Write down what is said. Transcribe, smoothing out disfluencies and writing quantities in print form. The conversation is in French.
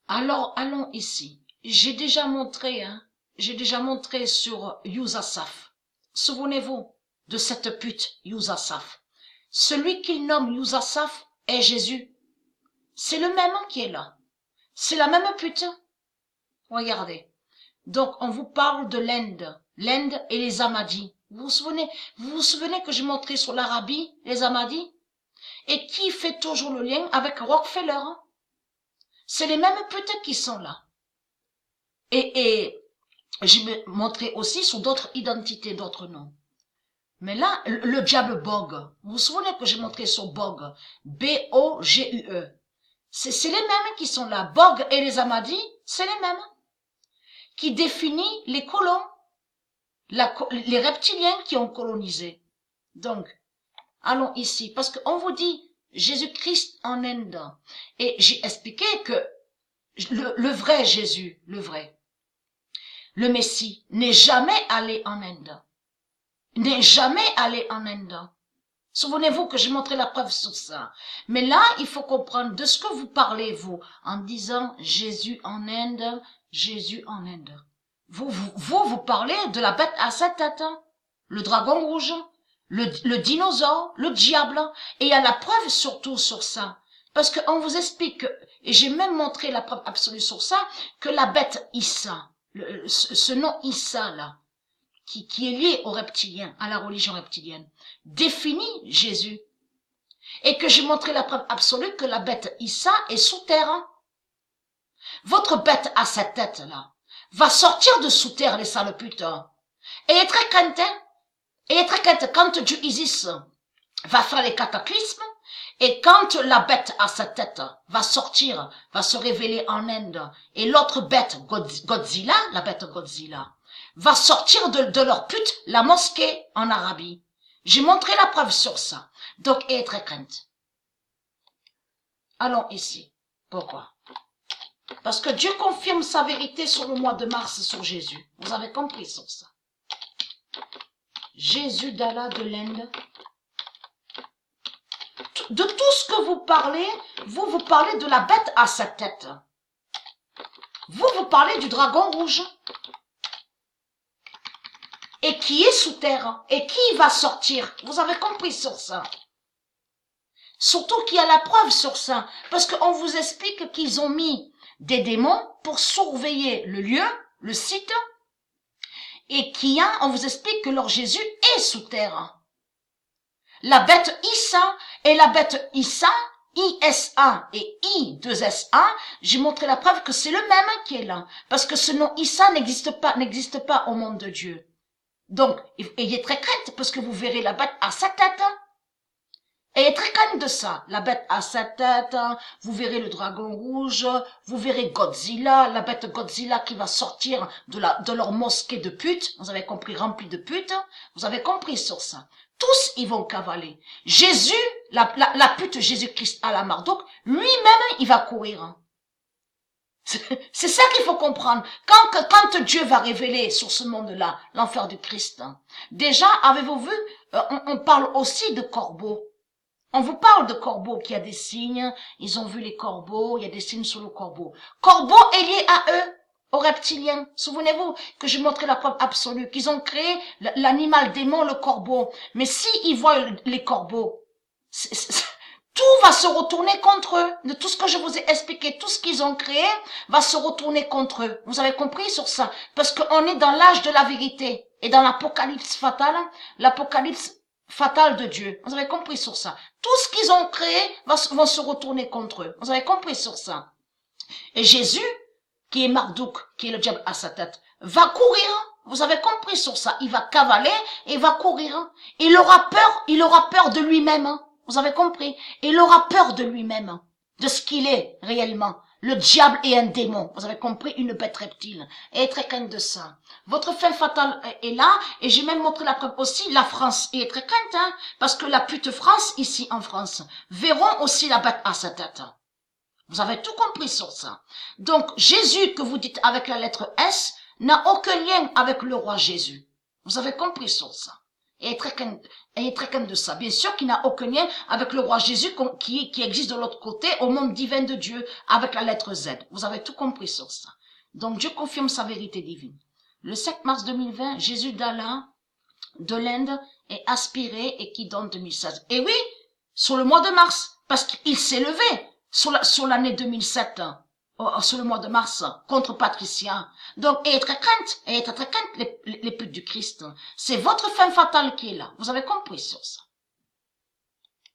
Alors, allons ici. J'ai déjà montré sur Yousasaf. Souvenez-vous de cette pute Yousasaf. Celui qu'il nomme Yousasaf est Jésus. C'est le même qui est là. C'est la même pute. Regardez. Donc, on vous parle de l'Inde. L'Inde et les Ahmadis. Vous vous souvenez que j'ai montré sur l'Arabie, les Ahmadis? Et qui fait toujours le lien avec Rockefeller? C'est les mêmes putes qui sont là. Et j'ai montré aussi sur d'autres identités, d'autres noms. Mais là, le diable Bog, vous vous souvenez que j'ai montré sur Bog, B-O-G-U-E. C'est les mêmes qui sont là. Bog et les Ahmadis, c'est les mêmes. Qui définit les colons, les reptiliens qui ont colonisé. Donc, allons ici, parce qu'on vous dit Jésus-Christ en Inde. Et j'ai expliqué que le vrai Jésus, le Messie, n'est jamais allé en Inde. N'est jamais allé en Inde. Souvenez-vous que j'ai montré la preuve sur ça. Mais là, il faut comprendre de ce que vous parlez, vous, en disant Jésus en Inde, Jésus en Inde. Vous parlez de la bête à sept têtes, le dragon rouge, le dinosaure, le diable. Et il y a la preuve surtout sur ça. Parce qu'on vous explique, et j'ai même montré la preuve absolue sur ça, que la bête Issa, ce nom Issa là, qui est lié aux reptiliens, à la religion reptilienne, définit Jésus. Et que j'ai montré la preuve absolue que la bête Issa est sous terre. Votre bête à cette tête là va sortir de sous terre, les sales putes. Et être crainte, quand Dieu Isis va faire les cataclysmes, et quand la bête à sa tête va sortir, va se révéler en Inde, et l'autre bête, Godzilla, la bête Godzilla, va sortir de leur pute, la mosquée en Arabie. J'ai montré la preuve sur ça. Donc, et très crainte. Allons ici. Pourquoi? Parce que Dieu confirme sa vérité sur le mois de mars sur Jésus. Vous avez compris sur ça. Jésus d'Allah de l'Inde. De tout ce que vous parlez, vous parlez de la bête à sa tête. Vous parlez du dragon rouge. Et qui est sous terre. Et qui va sortir. Vous avez compris sur ça. Surtout qu'il y a la preuve sur ça. Parce qu'on vous explique qu'ils ont mis des démons pour surveiller le lieu, le site. Et on vous explique que leur Jésus est sous terre. La bête Issa et la bête Issa, I-S-A et I-2-S-A, j'ai montré la preuve que c'est le même qui est là. Parce que ce nom Issa n'existe pas au monde de Dieu. Donc, ayez très crainte parce que vous verrez la bête à sa tête. Ayez très crainte de ça. La bête à sa tête, vous verrez le dragon rouge, vous verrez Godzilla, la bête Godzilla qui va sortir de leur mosquée de putes. Vous avez compris, remplie de putes. Vous avez compris sur ça. Tous, ils vont cavaler. Jésus, la pute Jésus-Christ à la Marduk, lui-même, il va courir. C'est ça qu'il faut comprendre. Quand Dieu va révéler sur ce monde-là l'enfer du Christ, déjà, avez-vous vu, on parle aussi de corbeaux. On vous parle de corbeaux, qu'il y a des signes, ils ont vu les corbeaux, il y a des signes sur le corbeau. Corbeau est lié à eux, aux reptiliens. Souvenez-vous que j'ai montré la preuve absolue, qu'ils ont créé l'animal démon, le corbeau. Mais s'ils voient les corbeaux, tout va se retourner contre eux. De tout ce que je vous ai expliqué, tout ce qu'ils ont créé va se retourner contre eux. Vous avez compris sur ça? Parce qu'on est dans l'âge de la vérité. Et dans l'apocalypse fatale de Dieu. Vous avez compris sur ça? Tout ce qu'ils ont créé vont se retourner contre eux. Vous avez compris sur ça? Et Jésus, qui est Marduk, qui est le diable à sa tête, va courir. Vous avez compris sur ça? Il va cavaler et il va courir. Il aura peur de lui-même. Vous avez compris? Il aura peur de lui-même, de ce qu'il est réellement. Le diable est un démon. Vous avez compris? Une bête reptile. Et très crainte de ça. Votre fin fatale est là. Et j'ai même montré la preuve aussi. La France est très crainte, parce que la pute France, ici en France, verront aussi la bête à sa tête. Vous avez tout compris sur ça. Donc, Jésus que vous dites avec la lettre S n'a aucun lien avec le roi Jésus. Vous avez compris sur ça. Ayez très crainte de ça. Bien sûr qu'il n'a aucun lien avec le roi Jésus qui existe de l'autre côté, au monde divin de Dieu, avec la lettre Z. Vous avez tout compris sur ça. Donc Dieu confirme sa vérité divine. Le 7 mars 2020, Jésus d'Allah, de l'Inde, est aspiré et qui donne 2016. Et oui, sur le mois de mars, parce qu'il s'est levé sur l'année 2007, sur le mois de mars, contre Patricia. Donc, ayez très crainte les putes du Christ. C'est votre fin fatale qui est là. Vous avez compris sur ça.